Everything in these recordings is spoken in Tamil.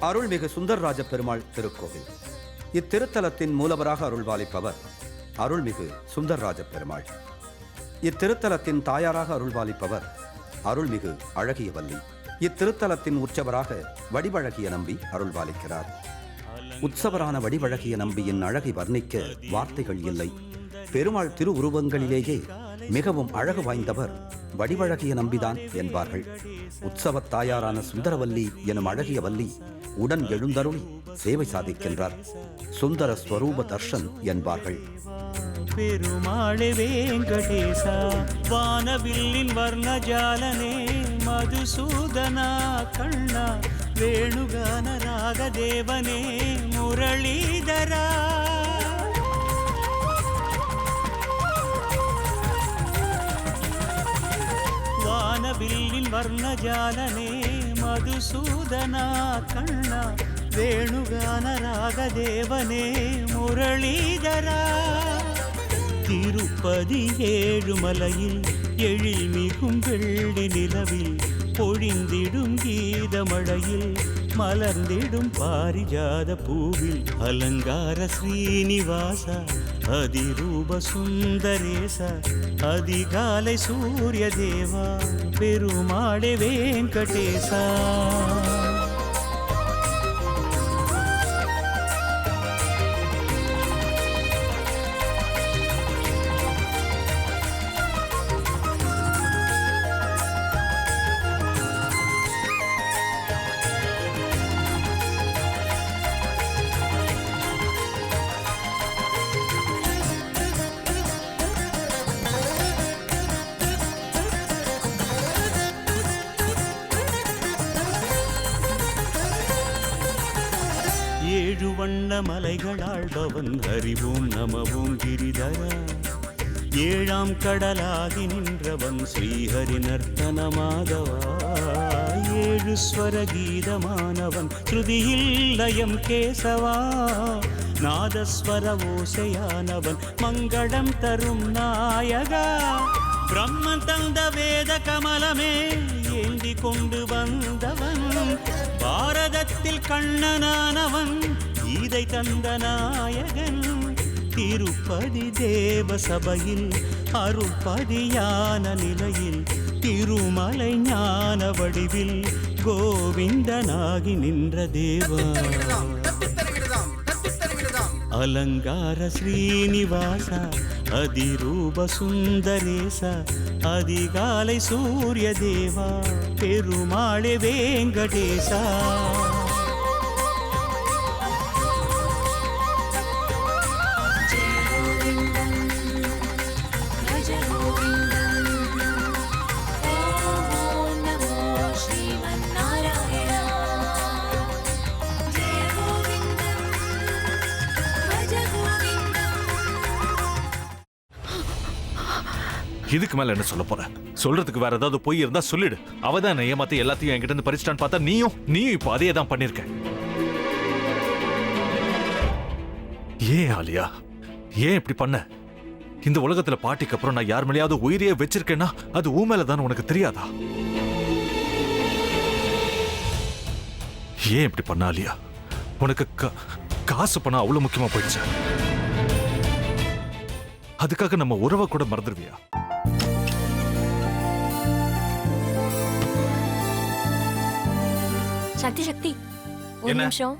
அருள்மிகு சுந்தரராஜ பெருமாள் திருக்கோவில். இத்திருத்தலத்தின் மூலவராக அருள்பாலிப்பவர் அருள்மிகு சுந்தரராஜ பெருமாள். இத்திருத்தலத்தின் தாயாராக அருள்பாலிப்பவர் அருள்மிகு அழகியவல்லி. இத்திருத்தலத்தின் உற்சவராக வடிவழகிய நம்பி அருள்பாலிக்கிறார். உற்சவரான வடிவழகிய நம்பியின் அழகை வர்ணிக்க வார்த்தைகள் இல்லை. பெருமாள் திருவுருவங்களிலேயே மிகவும் அழகு வாய்ந்தவர் வடிவழகிய நம்பிதான் என்பார்கள். உற்சவத் தாயாரான சுந்தரவல்லி எனும் அழகிய வல்லி உடன் எழுந்தருளி சேவை சாதிக்கின்றார். சுந்தர ஸ்வரூப தர்ஷன் என்பார்கள். பெருமாளே வேங்கடேசா வானவில்லின் வர்ணஜாலனே மதுசூதனா கண்ணா வேணுகான ராகதேவனே முரளீதரா வானவில்லின் வர்ணஜாலனே மதுசூதனா கண்ணா வேணுகான ராகதேவனே முரளீதரா திருப்பதி ஏழுமலையில் எழில் மிகும் வெள்ளி நிலவில் பொழிந்திடும் கீதமழையில் மலர்ந்திடும் பாரிஜாத பூவில் அலங்கார ஸ்ரீனிவாச அதிரூப சுந்தரேச அதிகாலை சூரிய தேவா பெருமாளே வேங்கடேசா. ஏழு வண்ண மலைகளாழ்பவன் அறிவோம் நமவோம் கிரிதரா ஏழாம் கடலாகி நின்றவன் ஸ்ரீஹரி நர்த்தனமாதவா ஏழு ஸ்வர கீதமானவன் ஸ்ருதியில் லயம் கேசவா நாதஸ்வர ஓசையானவன் மங்களம் தரும் நாயகா பிரம்மன் தந்த வேத கமலமே ஏந்தி கொண்டு வந்தவன் பாரதத்தில் கண்ணனானவன் கீதை தந்த நாயகன் திருப்பதி தேவ சபையில் அருள்பதியான நிலையில் திருமலை ஞான வடிவில் கோவிந்தனாகி நின்ற தேவா அலங்கார ஸ்ரீனிவாச அதிரூப சுந்தரேச அதிகாலை சூரிய தேவா பெருமாளே வேங்கடேசா. இதுக்கு மேல என்ன சொல்ல போற? சொல்றதுக்கு வேற ஏதாவது பொய் இருந்தா சொல்லிடு. அவதான் என்ன ஏமாத்தி எல்லாத்தையும் என்கிட்ட இருந்து பறிச்சிட்டான்னு பார்த்தா நீயும் இப்போ அதே தான் பண்ணிருக்க. ஏன் ஆலியா, ஏன் இப்படி பண்ண? இந்த உலகத்துல பாட்டிக்கு அப்புறம் நான் யார் மேலேயாவது உயிரையே வச்சிருக்கேன்னா அது ஊ மேலதான் உனக்கு தெரியாதா? ஏன் இப்படி பண்ண ஆலியா? உனக்கு காசு பணம் அவ்வளவு முக்கியமா போயிடுச்சு. அதுக்காக நம்ம உறவை கூட மறந்துடுவியா? சக்தி சக்தி ஒரு நிமிஷம்.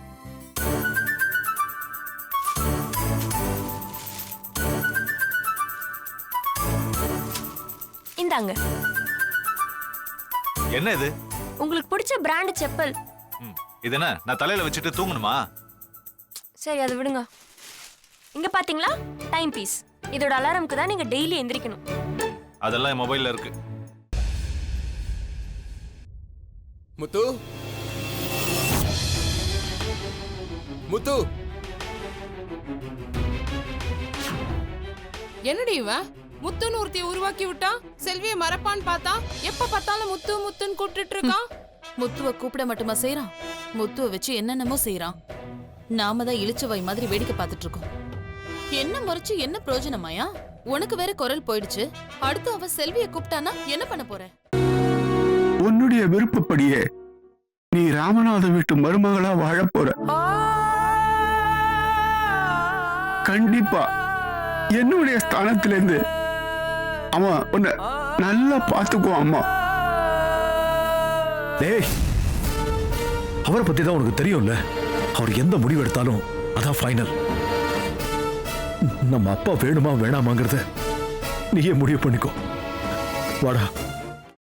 இந்தாங்க. என்ன இது? உங்களுக்கு பிடிச்ச பிராண்ட் செப்பல். இது என்ன நான் தலையில வச்சுட்டு தூங்கணுமா? சரி அதை விடுங்க. இங்க பாத்தீங்களா டைம் பீஸ். இதோட அலாரம்க்கு தான் நீங்க டெய்லி எந்திரிக்கணும். அதெல்லாம் என் மொபைல்ல இருக்கு. முத்து முத்து என்னடி இவன் முத்துன்னு ஒருத்திய உருவாக்கி விட்டா செல்விய மறப்பான்னு பார்த்தா எப்ப பார்த்தாலும் முத்து முத்துன்னு கூப்பிட்டு இருக்கான். முத்துவ கூப்பிட மட்டுமா செய்யறான், முத்துவ வச்சு என்னென்னமோ செய்யறான். நாம தான் இளிச்சவாய் மாதிரி வேடிக்கை பார்த்துட்டு இருக்கோம். என்ன முறைச்சு என்ன பிரயோஜனமாயா? உனக்கு வேற குரல் போயிடுச்சு. அடுத்து அவ செல்விய கூப்பிட்டானா என்ன பண்ண போற? உன்னுடைய விருப்பப்படியே நீ ராமநாத வீட்டு மருமகளா வாழப் போற. கண்டிப்பா என்னுடைய ஸ்தானத்திலிருந்து அவன் உன்னை நல்லா பார்த்துக்குவான் அம்மா. டேய், அவரை பத்தி தான் உனக்கு தெரியும்ல. அவர் எந்த முடிவு எடுத்தாலும் அதான் ஃபைனல். நம்ம அப்பா வேணுமா வேணாமாங்கிறத நீயே முடிவு பண்ணிக்கோ. வாடா.